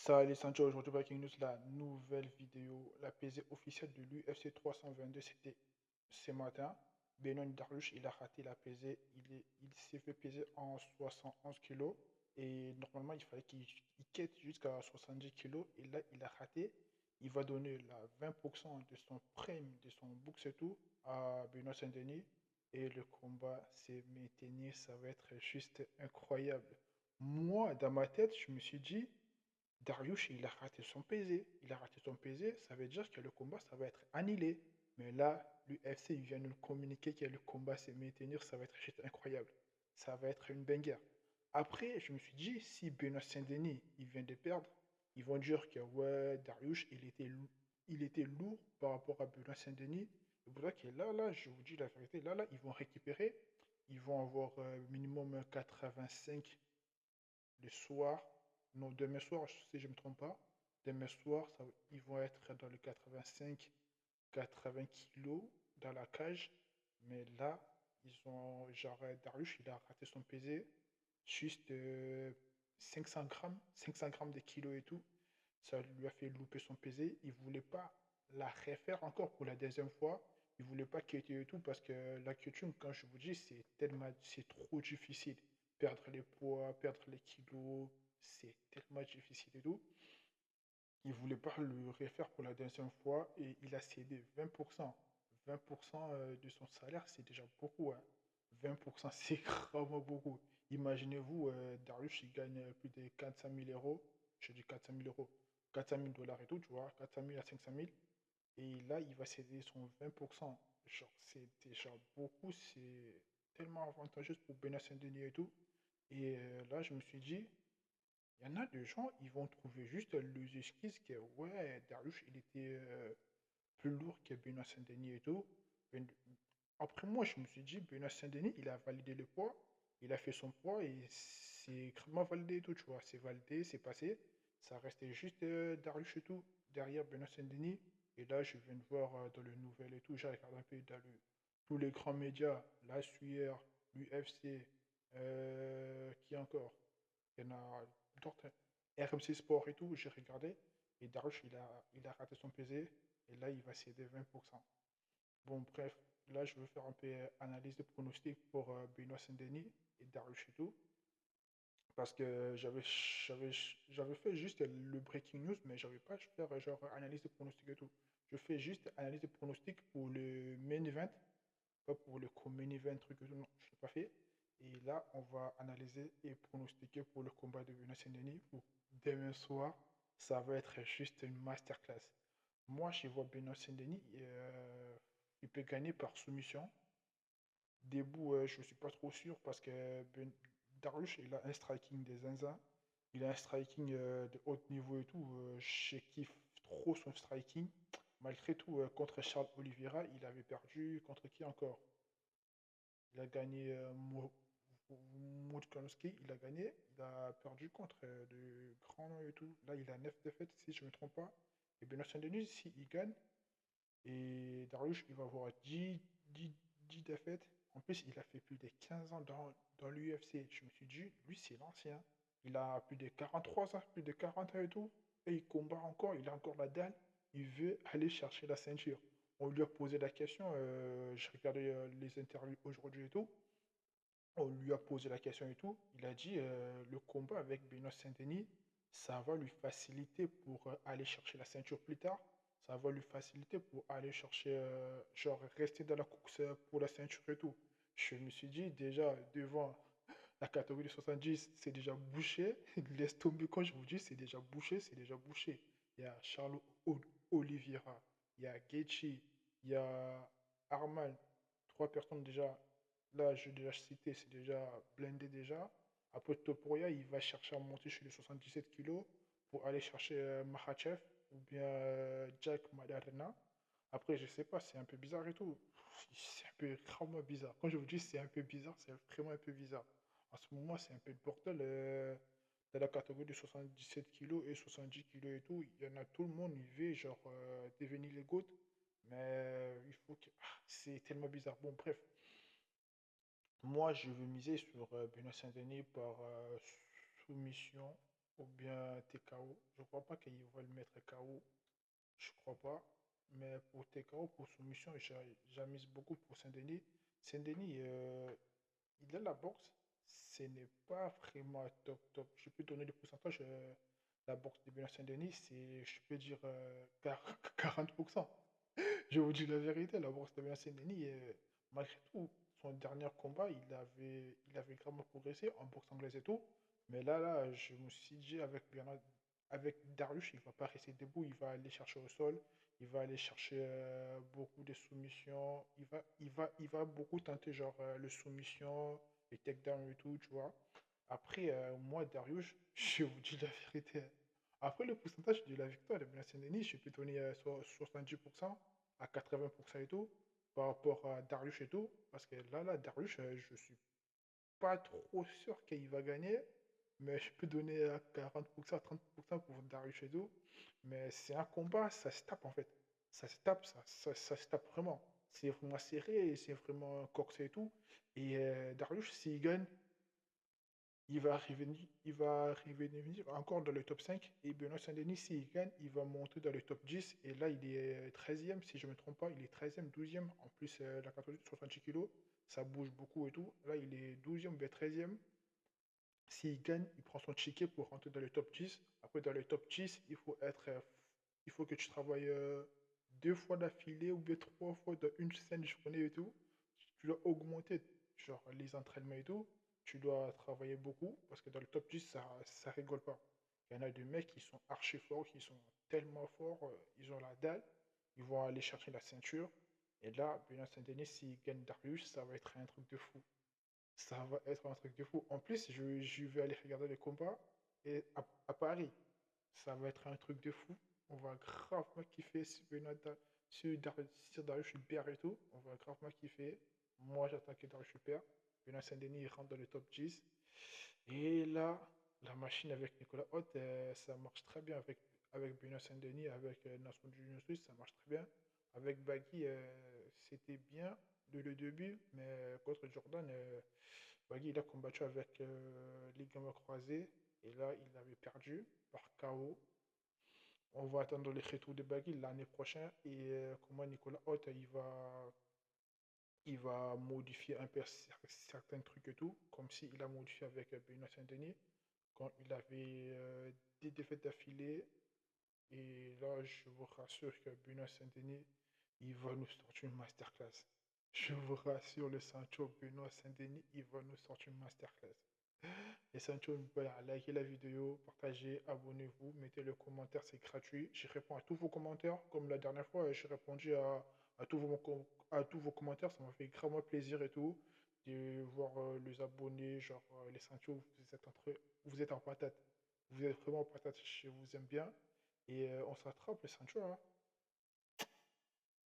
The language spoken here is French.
Salut Sancho, aujourd'hui Breaking News, la nouvelle vidéo, la pesée officielle de l'UFC 322, c'était ce matin. Benon Dariush, il a raté la pesée, il s'est fait peser en 71 kilos et normalement il fallait qu'il quête jusqu'à 70 kilos et là il a raté. Il va donner la 20% de son prime, de son box et tout à Benoît Saint-Denis et le combat s'est maintenu, ça va être juste incroyable. Moi, dans ma tête, je me suis dit, Darius, il a raté son pesé. Il a raté son pesé, ça veut dire que le combat, ça va être annulé. Mais là, l'UFC, il vient de nous communiquer que le combat s'est maintenu, ça va être juste incroyable. Ça va être une bagarre. Après, je me suis dit, si Benoît Saint-Denis, il vient de perdre, ils vont dire que ouais, Darius, il était lourd par rapport à Benoît Saint-Denis. C'est pour ça que là, je vous dis la vérité, là, ils vont récupérer. Ils vont avoir minimum 85 le soir, non, demain soir, si je ne me trompe pas, demain soir, ils vont être dans le 85-80 kilos dans la cage. Mais là, ils ont, genre, Darius, il a raté son pesé, juste 500 grammes de kilos et tout. Ça lui a fait louper son pesé. Il voulait pas la refaire encore pour la deuxième fois. Il voulait pas quitter et tout parce que la coutume, quand je vous dis, c'est trop difficile. Perdre les poids, perdre les kilos, c'est tellement difficile et tout. Il voulait pas le refaire pour la deuxième fois et il a cédé 20%. 20% de son salaire, c'est déjà beaucoup, hein. 20%, c'est vraiment beaucoup. Imaginez-vous, Darius, il gagne plus de 400 000 euros. Je dis 400 000 euros, 400 000 dollars et tout, tu vois, 400 000 à 500 000. Et là, il va céder son 20%. Genre, c'est déjà beaucoup, c'est tellement avantageux pour Benoît Saint-Denis et tout. Et là, je me suis dit, il y en a des gens, ils vont trouver juste les excuses que, ouais, Darius, il était plus lourd que Benoît Saint-Denis et tout. Ben- Après moi, je me suis dit, Benoît Saint-Denis, il a validé le poids, il a fait son poids et c'est extrêmement validé et tout, tu vois. C'est validé, c'est passé. Ça restait juste Darius et tout, derrière Benoît Saint-Denis. Et là, je viens de voir dans les nouvelles et tout, j'ai regardé un peu dans tous les grands médias, la SUR, l'UFC, qui encore? Il y en a d'autres, RMC Sport et tout, j'ai regardé. Et Darush, il a raté son pesé. Et là, il va céder 20%. Bon, bref, là, je veux faire un peu analyse de pronostic pour Benoît Saint-Denis et Darush et tout. Parce que j'avais fait juste le breaking news, mais j'avais pas faire genre analyse de pronostic et tout. Je fais juste analyse de pronostic pour le main event, pas pour le co-main event, truc et tout. Non, je l'ai pas fait. Et là, on va analyser et pronostiquer pour le combat de Benoît Saint-Denis pour demain soir. Ça va être juste une masterclass. Moi, je vois Benoît Saint-Denis, il peut gagner par soumission. Debout, je ne suis pas trop sûr parce que Darius, il a un striking des zinzins. Il a un striking de haut niveau et tout. Je kiffe trop son striking. Malgré tout, contre Charles Oliveira, il avait perdu contre qui encore? Il a gagné Moudkowski, il a gagné. Il a perdu contre de grands noms et tout. Là, il a 9 défaites, si je ne me trompe pas. Et Benoît Saint-Denis, s'il gagne, et Darius, il va avoir 10 défaites. En plus, il a fait plus de 15 ans dans l'UFC. Je me suis dit, lui, c'est l'ancien. Il a plus de 43 ans, plus de 40 ans et tout. Et il combat encore, il a encore la dalle. Il veut aller chercher la ceinture. On lui a posé la question, j'ai regardé les interviews aujourd'hui et tout. On lui a posé la question et tout. Il a dit, le combat avec Benoît Saint-Denis, ça va lui faciliter pour aller chercher la ceinture plus tard. Ça va lui faciliter pour aller chercher, genre, rester dans la course pour la ceinture et tout. Je me suis dit, déjà, devant la catégorie de 70, c'est déjà bouché. Laisse tomber quand je vous dis, c'est déjà bouché, c'est déjà bouché. Il y a Charles Oliveira, il y a Gaethje, il y a Arman. Trois personnes déjà, là, je l'ai déjà cité, c'est déjà blindé déjà. Après, Topuria, il va chercher à monter sur les 77 kilos pour aller chercher Makhachev ou bien Jack Madarena. Après, je sais pas, c'est un peu bizarre et tout. C'est un peu vraiment bizarre. Quand je vous dis c'est un peu bizarre, c'est vraiment un peu bizarre. En ce moment, c'est un peu le bordel dans la catégorie de 77 kilos et 70 kilos et tout. Il y en a tout le monde, il veut genre devenir les GOAT. Mais il faut que. C'est tellement bizarre. Bon, bref. Moi, je veux miser sur Benoît Saint-Denis par soumission ou bien TKO. Je crois pas qu'il va le mettre KO. Je crois pas. Mais pour TKO, pour soumission, j'amise beaucoup pour Saint-Denis. Saint-Denis, il a la boxe. Ce n'est pas vraiment top top. Je peux donner des pourcentages. La boxe de Benoît Saint-Denis, c'est, je peux dire, 40%. Je vous dis la vérité, la boxe de Benoît Saint-Denis, malgré tout, son dernier combat, il avait grandement progressé en boxe anglaise et tout. Mais là, je me suis dit avec Darius, il va pas rester debout, il va aller chercher au sol, il va aller chercher beaucoup de soumissions, il va beaucoup tenter genre le soumission, les takedowns et tout, tu vois. Après, moi, Darius, je vous dis la vérité. Après, le pourcentage de la victoire de Benoît Saint-Denis, je peux donner soit 70% à 80% et tout, par rapport à Darius et tout. Parce que là, Darius, je suis pas trop sûr qu'il va gagner, mais je peux donner à 40%, 30% pour Darius et tout. Mais c'est un combat, ça se tape en fait. Ça se tape, ça se tape vraiment. C'est vraiment serré, c'est vraiment corsé et tout. Et Darius, s'il gagne, il va revenir encore dans le top 5. Et Benoît Saint-Denis, s'il gagne, il va monter dans le top 10. Et là, il est 13e, si je ne me trompe pas. Il est 13e, 12e. En plus, la catégorie de 70 kilos, ça bouge beaucoup et tout. Là, il est 12e ou bien 13e. S'il gagne, il prend son ticket pour rentrer dans le top 10. Après, dans le top 10, il faut que tu travailles deux fois d'affilée ou bien trois fois dans une scène journée et tout. Tu dois augmenter genre, les entraînements et tout. Tu dois travailler beaucoup parce que dans le top 10, ça rigole pas. Il y en a des mecs qui sont archi forts, qui sont tellement forts, ils ont la dalle. Ils vont aller chercher la ceinture. Et là, Benoît Saint-Denis, s'il gagne Darius, ça va être un truc de fou. Ça va être un truc de fou. En plus, je vais aller regarder les combats et à Paris. Ça va être un truc de fou. On va gravement kiffer sur Darius Super et tout. On va gravement kiffer. Moi, j'attends que Darius Super. Benoît Saint-Denis il rentre dans le top 10. Et là, la machine avec Nicolas Haute, ça marche très bien avec Benoît Saint-Denis, avec Nassour Suisse, ça marche très bien. Avec Bagui, c'était bien le début, mais contre Jordan, Bagui il a combattu avec les gamins croisés et là il avait perdu par KO. On va attendre les retours de Bagui l'année prochaine et comment Nicolas Haute il va modifier un peu certains trucs et tout, comme s'il a modifié avec Benoît Saint-Denis quand il avait des défaites d'affilée. Et là, je vous rassure que Benoît Saint-Denis, il va nous sortir une masterclass. Je vous rassure, le Sancho Benoît Saint-Denis, il va nous sortir une masterclass. Et Sancho, voilà, likez la vidéo, partagez, abonnez-vous, mettez le commentaire, c'est gratuit. Je réponds à tous vos commentaires. Comme la dernière fois, j'ai répondu à tous vos commentaires. Ça m'a fait gravement plaisir et tout de voir les abonnés, genre les Sancho, vous êtes en patate. Vous êtes vraiment en patate, je vous aime bien. Et on se rattrape, les Sancho, hein.